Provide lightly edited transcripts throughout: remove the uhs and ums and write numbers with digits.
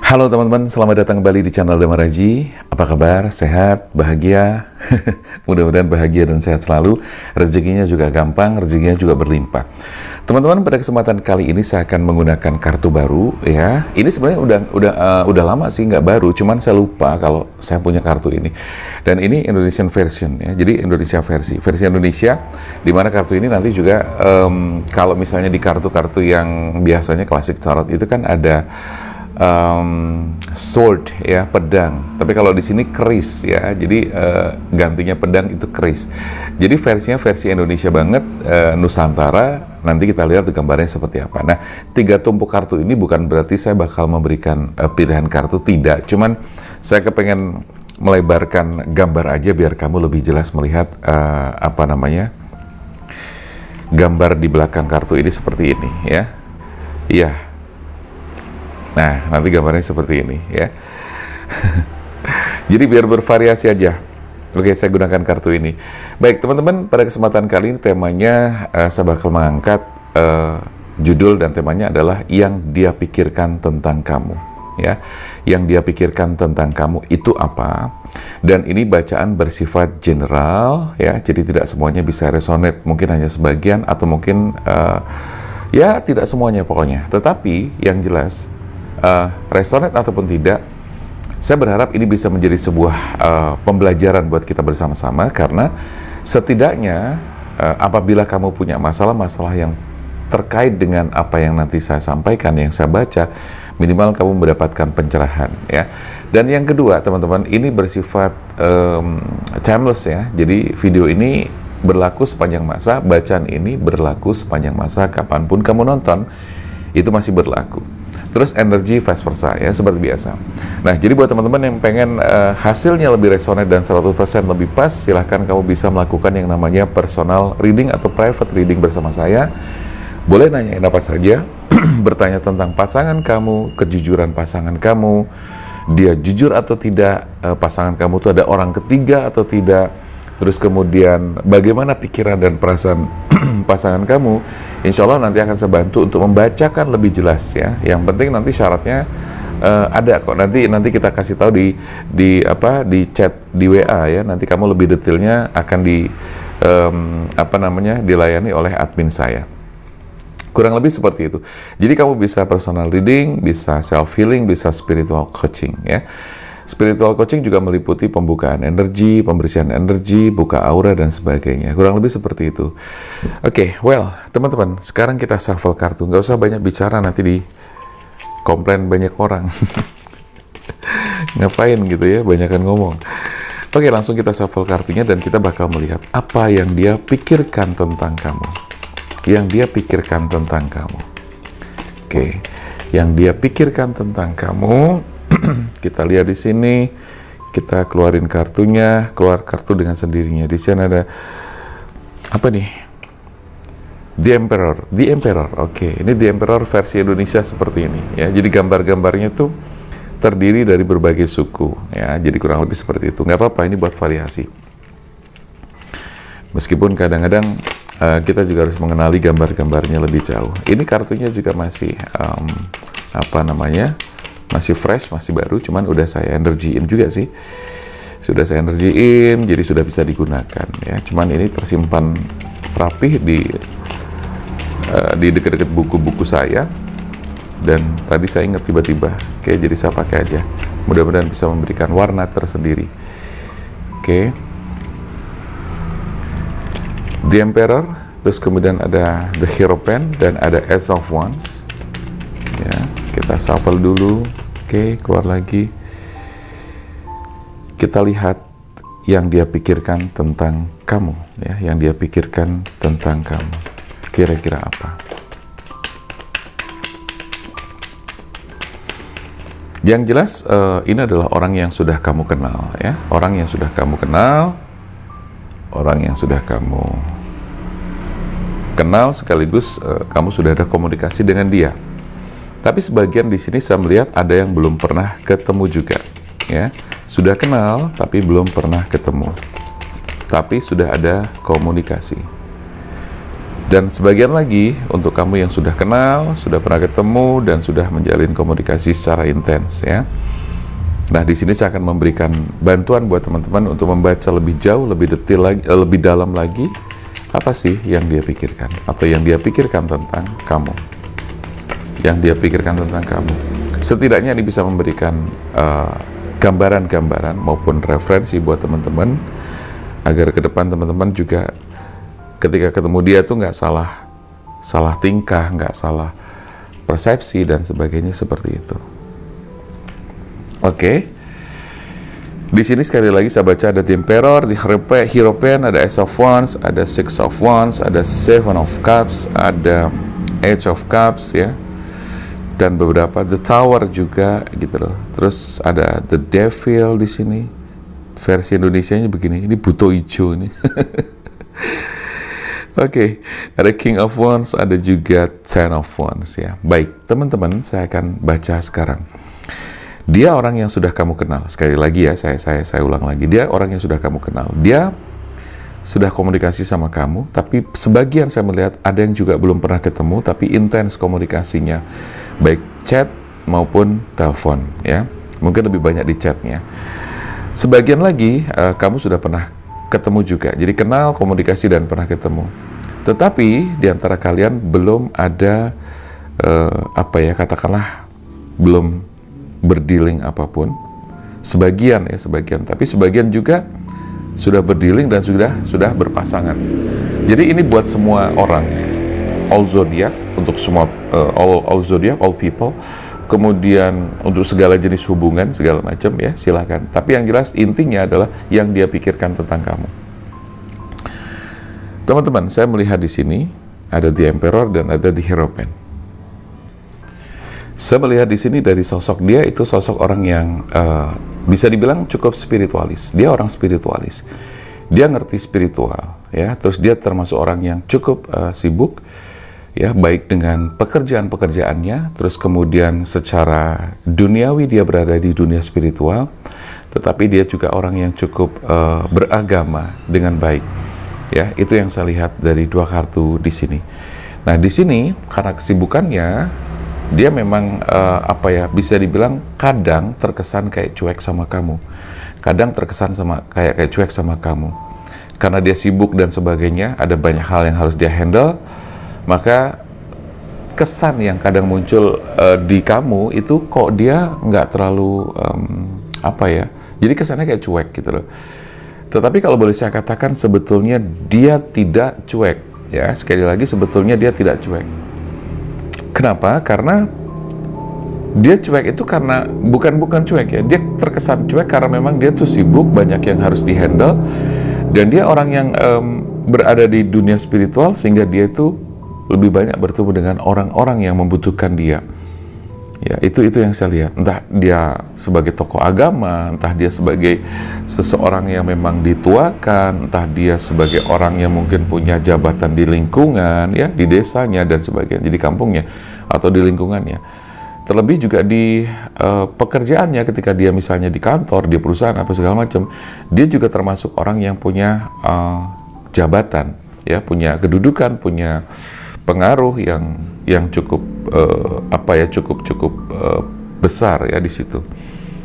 Halo teman-teman, selamat datang kembali di channel Damaraji. Apa kabar? Sehat? Bahagia? Mudah-mudahan bahagia dan sehat selalu. Rezekinya juga gampang, rezekinya juga berlimpah. Teman-teman, pada kesempatan kali ini saya akan menggunakan kartu baru ya. Ini sebenarnya udah lama sih, nggak baru, cuman saya lupa kalau saya punya kartu ini. Dan ini Indonesian version ya. Jadi Indonesia versi Indonesia, di mana kartu ini nanti juga kalau misalnya di kartu-kartu yang biasanya klasik tarot itu kan ada sword ya, pedang. Tapi kalau di sini keris ya, jadi gantinya pedang itu keris. Jadi versinya versi Indonesia banget, Nusantara. Nanti kita lihat gambarnya seperti apa. Nah, 3 tumpuk kartu ini bukan berarti saya bakal memberikan pilihan kartu, tidak. Cuman saya kepengen melebarkan gambar aja biar kamu lebih jelas melihat gambar di belakang kartu ini seperti ini ya. Iya. Nah, nanti gambarnya seperti ini ya. Jadi biar bervariasi aja. Oke, saya gunakan kartu ini. Baik, teman-teman, pada kesempatan kali ini temanya saya bakal mengangkat judul dan temanya adalah yang dia pikirkan tentang kamu ya. Yang dia pikirkan tentang kamu itu apa? Dan ini bacaan bersifat general ya. Jadi tidak semuanya bisa resonate, mungkin hanya sebagian atau mungkin ya tidak semuanya pokoknya. Tetapi yang jelas resonate ataupun tidak, saya berharap ini bisa menjadi sebuah pembelajaran buat kita bersama-sama, karena setidaknya apabila kamu punya masalah-masalah yang terkait dengan apa yang nanti saya sampaikan, yang saya baca, minimal kamu mendapatkan pencerahan ya. Dan yang kedua, teman-teman, ini bersifat timeless ya. Jadi video ini berlaku sepanjang masa, bacaan ini berlaku sepanjang masa, kapanpun kamu nonton itu masih berlaku. Terus energi vice versa ya, seperti biasa. Nah, jadi buat teman-teman yang pengen hasilnya lebih resonate dan 100% lebih pas, silahkan kamu bisa melakukan yang namanya personal reading atau private reading bersama saya. Boleh nanyain apa saja, bertanya tentang pasangan kamu, kejujuran pasangan kamu, dia jujur atau tidak, pasangan kamu tuh ada orang ketiga atau tidak, terus kemudian bagaimana pikiran dan perasaan pasangan kamu. Insya Allah nanti akan saya bantu untuk membacakan lebih jelas ya. Yang penting nanti syaratnya ada kok. Nanti kita kasih tahu di chat di WA ya. Nanti kamu lebih detailnya akan dilayani oleh admin saya. Kurang lebih seperti itu. Jadi kamu bisa personal reading, bisa self healing, bisa spiritual coaching ya. Spiritual coaching juga meliputi pembukaan energi, pembersihan energi, buka aura, dan sebagainya. Kurang lebih seperti itu. Oke, well, teman-teman, sekarang kita shuffle kartu. Nggak usah banyak bicara, nanti di komplain banyak orang. Ngapain gitu ya, banyakan ngomong. Oke, langsung kita shuffle kartunya dan kita bakal melihat apa yang dia pikirkan tentang kamu. Yang dia pikirkan tentang kamu. Oke, yang dia pikirkan tentang kamu. Kita lihat di sini, kita keluarin kartunya, keluar kartu dengan sendirinya. Di sini ada apa nih? The Emperor. Oke, ini The Emperor versi Indonesia seperti ini ya. Jadi gambar-gambarnya tuh terdiri dari berbagai suku ya. Jadi kurang lebih seperti itu. Nggak apa-apa, ini buat variasi. Meskipun kadang-kadang kita juga harus mengenali gambar-gambarnya lebih jauh. Ini kartunya juga masih masih fresh, masih baru, cuman udah saya energiin juga sih. Sudah saya energiin, jadi sudah bisa digunakan ya. Cuman ini tersimpan rapih di dekat-dekat buku-buku saya. Dan tadi saya ingat tiba-tiba, oke, jadi saya pakai aja. Mudah-mudahan bisa memberikan warna tersendiri. Oke. The Emperor, terus kemudian ada The Hierophant dan ada Ace of Wands. Ya, kita shuffle dulu. Oke, keluar lagi. Kita lihat yang dia pikirkan tentang kamu ya, yang dia pikirkan tentang kamu. Kira-kira apa? Yang jelas ini adalah orang yang sudah kamu kenal ya, orang yang sudah kamu kenal, orang yang sudah kamu kenal sekaligus kamu sudah ada komunikasi dengan dia. Tapi sebagian di sini saya melihat ada yang belum pernah ketemu juga, ya. Sudah kenal tapi belum pernah ketemu, tapi sudah ada komunikasi. Dan sebagian lagi untuk kamu yang sudah kenal, sudah pernah ketemu, dan sudah menjalin komunikasi secara intens ya. Nah, di sini saya akan memberikan bantuan buat teman-teman untuk membaca lebih jauh, lebih detail lagi, lebih dalam lagi, apa sih yang dia pikirkan atau yang dia pikirkan tentang kamu. Yang dia pikirkan tentang kamu. Setidaknya ini bisa memberikan gambaran-gambaran maupun referensi buat teman-teman agar ke depan teman-teman juga ketika ketemu dia tuh nggak salah tingkah, nggak salah persepsi dan sebagainya seperti itu. Oke. Di sini sekali lagi saya baca ada The Emperor, di Hierophant, ada Ace of Wands, ada Six of Wands, ada Seven of Cups, ada Age of Cups ya. Dan beberapa The Tower juga gitu loh. Terus ada The Devil di sini. Versi Indonesianya begini, ini buto hijau nih. Oke, ada King of Wands, ada juga Ten of Wands ya. Baik, teman-teman, saya akan baca sekarang. Dia orang yang sudah kamu kenal. Sekali lagi ya, saya ulang lagi. Dia orang yang sudah kamu kenal. Dia sudah komunikasi sama kamu, tapi sebagian saya melihat ada yang juga belum pernah ketemu, tapi intens komunikasinya, baik chat maupun telepon ya. Mungkin lebih banyak di chatnya. Sebagian lagi kamu sudah pernah ketemu juga. Jadi kenal, komunikasi, dan pernah ketemu. Tetapi di antara kalian belum ada katakanlah belum berdealing apapun. Sebagian ya, tapi sebagian juga sudah berdealing dan sudah berpasangan. Jadi ini buat semua orang, all zodiac, untuk semua all zodiac, all people. Kemudian untuk segala jenis hubungan, segala macam ya, silahkan. Tapi yang jelas intinya adalah yang dia pikirkan tentang kamu. Teman-teman, saya melihat di sini ada The Emperor dan ada The Hierophant. Saya melihat di sini dari sosok dia itu sosok orang yang bisa dibilang cukup spiritualis. Dia orang spiritualis. Dia ngerti spiritual ya. Terus dia termasuk orang yang cukup sibuk ya, baik dengan pekerjaan-pekerjaannya, terus kemudian secara duniawi dia berada di dunia spiritual, tetapi dia juga orang yang cukup beragama dengan baik. Ya, itu yang saya lihat dari dua kartu di sini. Nah, di sini karena kesibukannya, dia memang bisa dibilang kadang terkesan kayak cuek sama kamu. Kadang terkesan kayak cuek sama kamu. Karena dia sibuk dan sebagainya, ada banyak hal yang harus dia handle. Maka kesan yang kadang muncul di kamu itu kok dia nggak terlalu jadi kesannya kayak cuek gitu loh. Tetapi kalau boleh saya katakan sebetulnya dia tidak cuek ya, sekali lagi sebetulnya dia tidak cuek. Kenapa? Karena dia cuek itu karena bukan cuek ya, dia terkesan cuek karena memang dia tuh sibuk, banyak yang harus dihandle, dan dia orang yang berada di dunia spiritual sehingga dia itu lebih banyak bertemu dengan orang-orang yang membutuhkan dia. Ya, itu yang saya lihat. Entah dia sebagai tokoh agama, entah dia sebagai seseorang yang memang dituakan, entah dia sebagai orang yang mungkin punya jabatan di lingkungan, ya, di desanya dan sebagainya, di kampungnya atau di lingkungannya. Terlebih juga di pekerjaannya, ketika dia misalnya di kantor, di perusahaan apa segala macam, dia juga termasuk orang yang punya jabatan, ya, punya kedudukan, punya pengaruh yang cukup cukup besar ya di situ,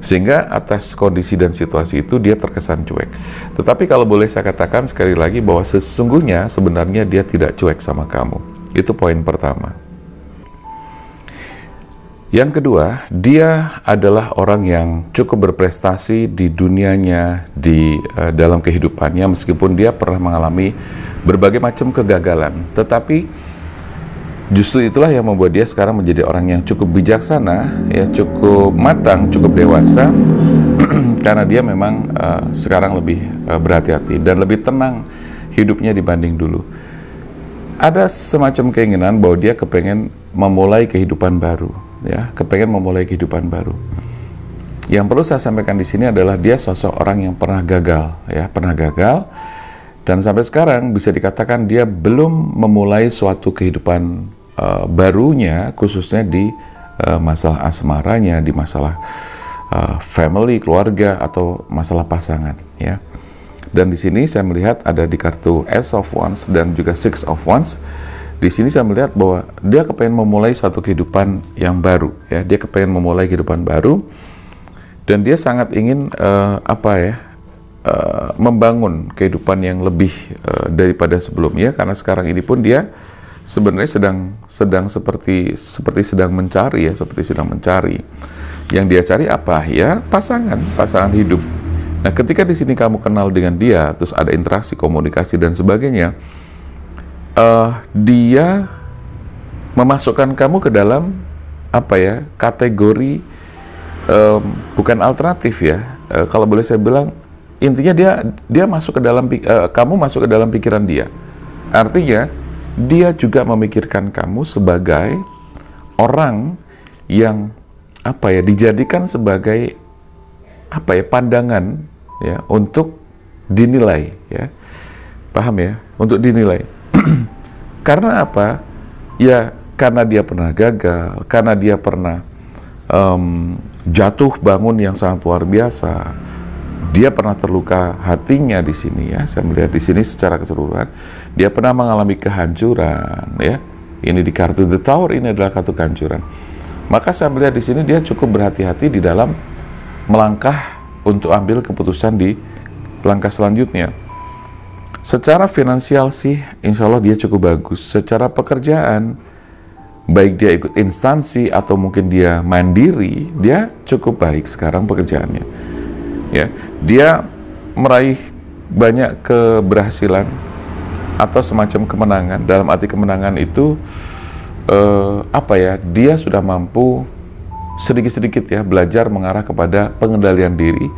sehingga atas kondisi dan situasi itu dia terkesan cuek. Tetapi kalau boleh saya katakan sekali lagi bahwa sesungguhnya sebenarnya dia tidak cuek sama kamu. Itu poin pertama. Yang kedua, dia adalah orang yang cukup berprestasi di dunianya, di dalam kehidupannya, meskipun dia pernah mengalami berbagai macam kegagalan. Tetapi justru itulah yang membuat dia sekarang menjadi orang yang cukup bijaksana, ya, cukup matang, cukup dewasa, karena dia memang sekarang lebih berhati-hati dan lebih tenang hidupnya dibanding dulu. Ada semacam keinginan bahwa dia kepengen memulai kehidupan baru, ya, kepengen memulai kehidupan baru. Yang perlu saya sampaikan di sini adalah dia sosok orang yang pernah gagal, ya, pernah gagal, dan sampai sekarang bisa dikatakan dia belum memulai suatu kehidupan barunya, khususnya di masalah asmaranya, di masalah family, keluarga, atau masalah pasangan, ya. Dan di sini saya melihat ada di kartu Ace of Wands dan juga Six of Wands. Di sini saya melihat bahwa dia kepengen memulai satu kehidupan yang baru, ya. Dia kepengen memulai kehidupan baru, dan dia sangat ingin membangun kehidupan yang lebih daripada sebelumnya. Karena sekarang ini pun dia sebenarnya sedang seperti sedang mencari, ya, seperti sedang mencari. Yang dia cari apa? Ya, pasangan hidup. Nah, ketika di sini kamu kenal dengan dia, terus ada interaksi, komunikasi dan sebagainya, dia memasukkan kamu ke dalam kategori bukan alternatif, ya. Kalau boleh saya bilang, intinya dia masuk ke dalam kamu masuk ke dalam pikiran dia. Artinya dia juga memikirkan kamu sebagai orang yang dijadikan sebagai pandangan, ya, untuk dinilai, ya. Paham, ya? Untuk dinilai. Karena apa? Ya, karena dia pernah gagal, karena dia pernah jatuh bangun yang sangat luar biasa. Dia pernah terluka hatinya di sini, ya. Saya melihat di sini secara keseluruhan dia pernah mengalami kehancuran, ya. Ini di kartu The Tower, ini adalah kartu kehancuran. Maka saya melihat di sini dia cukup berhati-hati di dalam melangkah untuk ambil keputusan di langkah selanjutnya. Secara finansial sih, insya Allah dia cukup bagus. Secara pekerjaan, baik dia ikut instansi atau mungkin dia mandiri, dia cukup baik sekarang pekerjaannya. Ya, dia meraih banyak keberhasilan atau semacam kemenangan. Dalam arti kemenangan itu dia sudah mampu sedikit-sedikit, ya, belajar mengarah kepada pengendalian diri,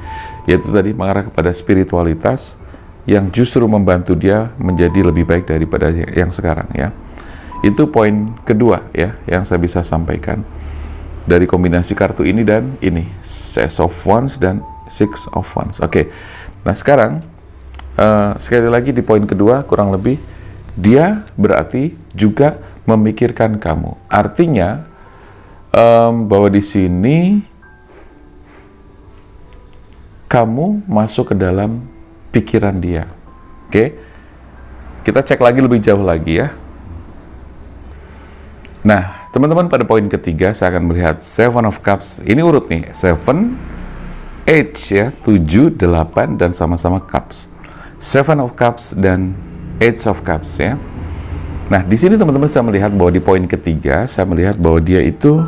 yaitu tadi mengarah kepada spiritualitas yang justru membantu dia menjadi lebih baik daripada yang sekarang, ya. Itu poin kedua, ya, yang saya bisa sampaikan dari kombinasi kartu ini dan ini, Ace of Wands dan Six of Wands. Oke. Nah, sekarang sekali lagi di poin kedua, kurang lebih dia berarti juga memikirkan kamu. Artinya bahwa di sini kamu masuk ke dalam pikiran dia. Oke? Kita cek lagi lebih jauh lagi, ya. Nah, teman-teman, pada poin ketiga saya akan melihat Seven of Cups. Ini urut nih, 7, 8, ya, 7, 8 dan sama-sama Cups. Seven of Cups dan Eight of Cups, ya. Nah, di sini teman-teman saya melihat bahwa di poin ketiga saya melihat bahwa dia itu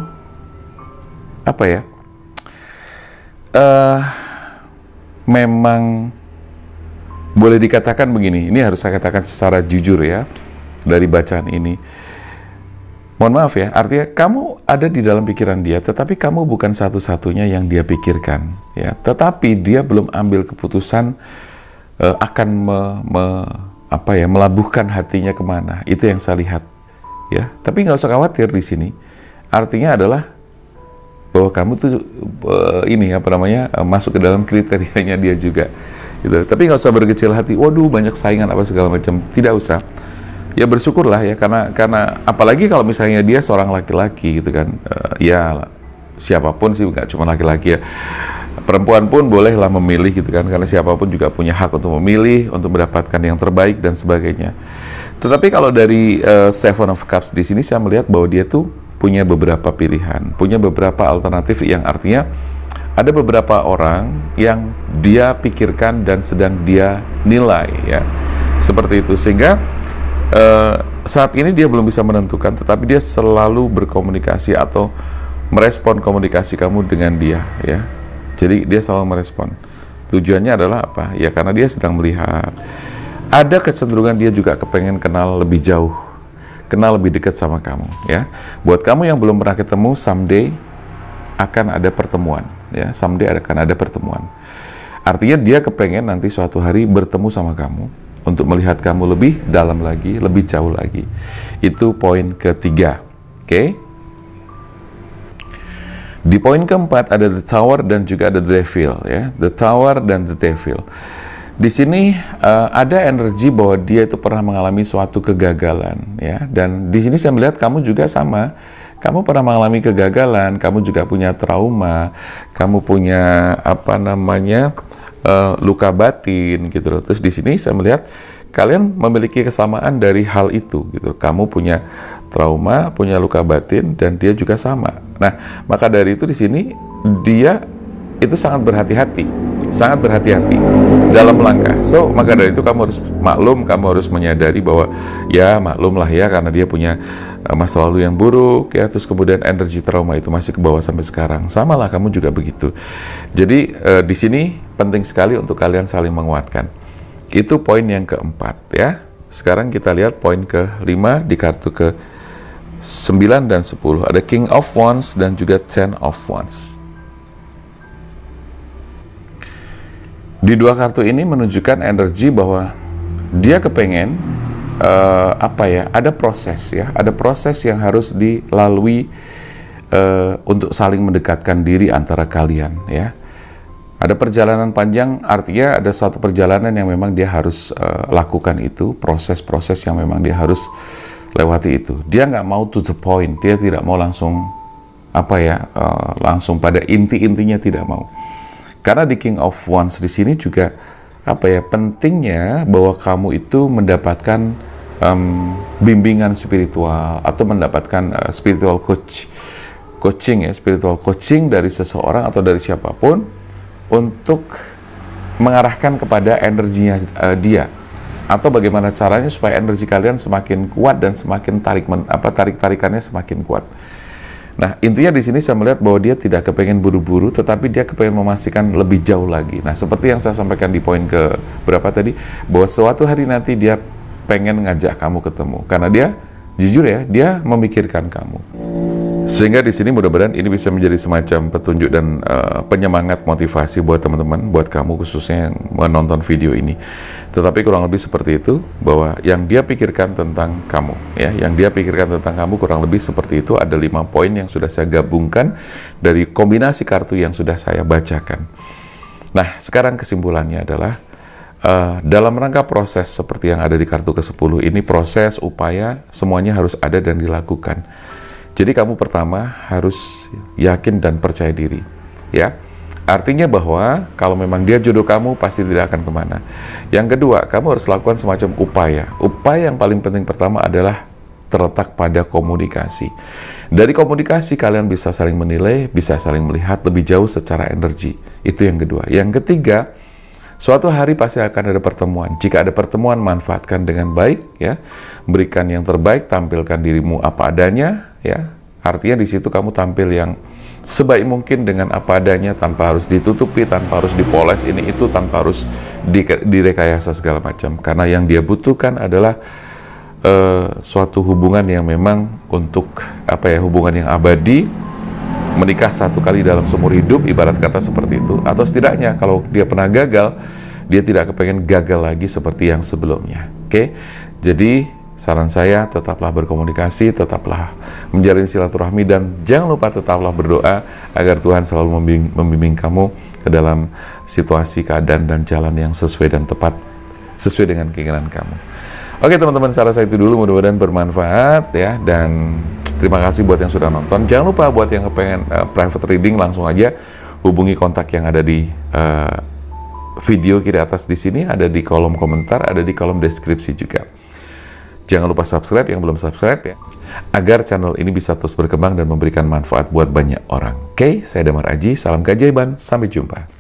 memang boleh dikatakan begini. Ini harus saya katakan secara jujur, ya, dari bacaan ini. Mohon maaf, ya, artinya kamu ada di dalam pikiran dia, tetapi kamu bukan satu-satunya yang dia pikirkan, ya. Tetapi dia belum ambil keputusan akan melabuhkan hatinya kemana. Itu yang saya lihat, ya. Tapi nggak usah khawatir di sini. Artinya adalah bahwa kamu tuh masuk ke dalam kriterianya dia juga, gitu. Tapi nggak usah berkecil hati. Waduh, banyak saingan apa segala macam. Tidak usah. Ya, bersyukurlah, ya, karena apalagi kalau misalnya dia seorang laki-laki, gitu kan. Ya, siapapun sih, nggak cuma laki-laki, ya. Perempuan pun bolehlah memilih, gitu kan, karena siapapun juga punya hak untuk memilih, untuk mendapatkan yang terbaik dan sebagainya. Tetapi kalau dari Seven of Cups di sini saya melihat bahwa dia tuh punya beberapa pilihan, punya beberapa alternatif, yang artinya ada beberapa orang yang dia pikirkan dan sedang dia nilai, ya, seperti itu. Sehingga saat ini dia belum bisa menentukan, tetapi dia selalu berkomunikasi atau merespon komunikasi kamu dengan dia, ya. Jadi dia selalu merespon. Tujuannya adalah apa? Ya, karena dia sedang melihat. Ada kecenderungan dia juga kepengen kenal lebih jauh, kenal lebih dekat sama kamu, ya. Buat kamu yang belum pernah ketemu, someday akan ada pertemuan, ya. Someday akan ada pertemuan. Artinya dia kepengen nanti suatu hari bertemu sama kamu untuk melihat kamu lebih dalam lagi, lebih jauh lagi. Itu poin ketiga. Oke? Di poin keempat ada The Tower dan juga ada The Devil, ya. The Tower dan The Devil. Di sini ada energi bahwa dia itu pernah mengalami suatu kegagalan, ya. Dan di sini saya melihat kamu juga sama. Kamu pernah mengalami kegagalan, kamu juga punya trauma, kamu punya luka batin gitu loh. Terus di sini saya melihat kalian memiliki kesamaan dari hal itu gitu. Kamu punya trauma, punya luka batin, dan dia juga sama. Nah, maka dari itu di sini dia itu sangat berhati-hati dalam melangkah. So, maka dari itu kamu harus maklum, kamu harus menyadari bahwa ya maklum lah ya, karena dia punya masa lalu yang buruk ya, terus kemudian energi trauma itu masih ke bawah sampai sekarang. Sama lah kamu juga begitu. Jadi di sini penting sekali untuk kalian saling menguatkan. Itu poin yang keempat ya. Sekarang kita lihat poin ke-5 di kartu ke-9 dan 10. Ada King of Wands dan juga Ten of Wands. Di dua kartu ini menunjukkan energi bahwa dia kepengen ada proses ya, ada proses yang harus dilalui untuk saling mendekatkan diri antara kalian ya. Ada perjalanan panjang, artinya ada suatu perjalanan yang memang dia harus lakukan itu, proses-proses yang memang dia harus lewati itu. Dia nggak mau to the point, dia tidak mau langsung langsung pada inti-intinya, tidak mau. Karena di King of Wands di sini juga pentingnya bahwa kamu itu mendapatkan bimbingan spiritual atau mendapatkan spiritual spiritual coaching dari seseorang atau dari siapapun untuk mengarahkan kepada energinya dia, atau bagaimana caranya supaya energi kalian semakin kuat dan semakin tarik-tarikannya semakin kuat. Nah, intinya di sini saya melihat bahwa dia tidak kepengen buru-buru, tetapi dia kepengen memastikan lebih jauh lagi. Nah, seperti yang saya sampaikan di poin ke berapa tadi, bahwa suatu hari nanti dia pengen ngajak kamu ketemu, karena dia jujur ya, dia memikirkan kamu. Sehingga di sini mudah-mudahan ini bisa menjadi semacam petunjuk dan penyemangat motivasi buat teman-teman, buat kamu khususnya yang menonton video ini. Tetapi kurang lebih seperti itu, bahwa yang dia pikirkan tentang kamu, ya, yang dia pikirkan tentang kamu kurang lebih seperti itu. Ada 5 poin yang sudah saya gabungkan dari kombinasi kartu yang sudah saya bacakan. Nah, sekarang kesimpulannya adalah dalam rangka proses seperti yang ada di kartu ke-10 ini, proses, upaya, semuanya harus ada dan dilakukan. Jadi kamu pertama harus yakin dan percaya diri, ya. Artinya bahwa kalau memang dia jodoh kamu, pasti tidak akan kemana. Yang kedua, kamu harus lakukan semacam upaya. Upaya yang paling penting pertama adalah terletak pada komunikasi. Dari komunikasi kalian bisa saling menilai, bisa saling melihat lebih jauh secara energi. Itu yang kedua. Yang ketiga, suatu hari pasti akan ada pertemuan. Jika ada pertemuan, manfaatkan dengan baik, ya. Berikan yang terbaik, tampilkan dirimu apa adanya, ya. Artinya di situ kamu tampil yang sebaik mungkin dengan apa adanya, tanpa harus ditutupi, tanpa harus dipoles ini itu, tanpa harus direkayasa segala macam. Karena yang dia butuhkan adalah suatu hubungan yang memang untuk hubungan yang abadi, menikah satu kali dalam seumur hidup, ibarat kata seperti itu. Atau setidaknya kalau dia pernah gagal, dia tidak kepengen gagal lagi seperti yang sebelumnya. Oke? Jadi saran saya, tetaplah berkomunikasi, tetaplah menjalin silaturahmi, dan jangan lupa tetaplah berdoa agar Tuhan selalu membimbing kamu ke dalam situasi, keadaan, dan jalan yang sesuai dan tepat, sesuai dengan keinginan kamu. Oke teman-teman, saran saya itu dulu, mudah-mudahan bermanfaat ya, dan terima kasih buat yang sudah nonton. Jangan lupa buat yang kepengen private reading, langsung aja hubungi kontak yang ada di video kiri atas di sini, ada di kolom komentar, ada di kolom deskripsi juga. Jangan lupa subscribe yang belum subscribe ya, agar channel ini bisa terus berkembang dan memberikan manfaat buat banyak orang. Oke, saya Damar Aji, salam keajaiban, sampai jumpa.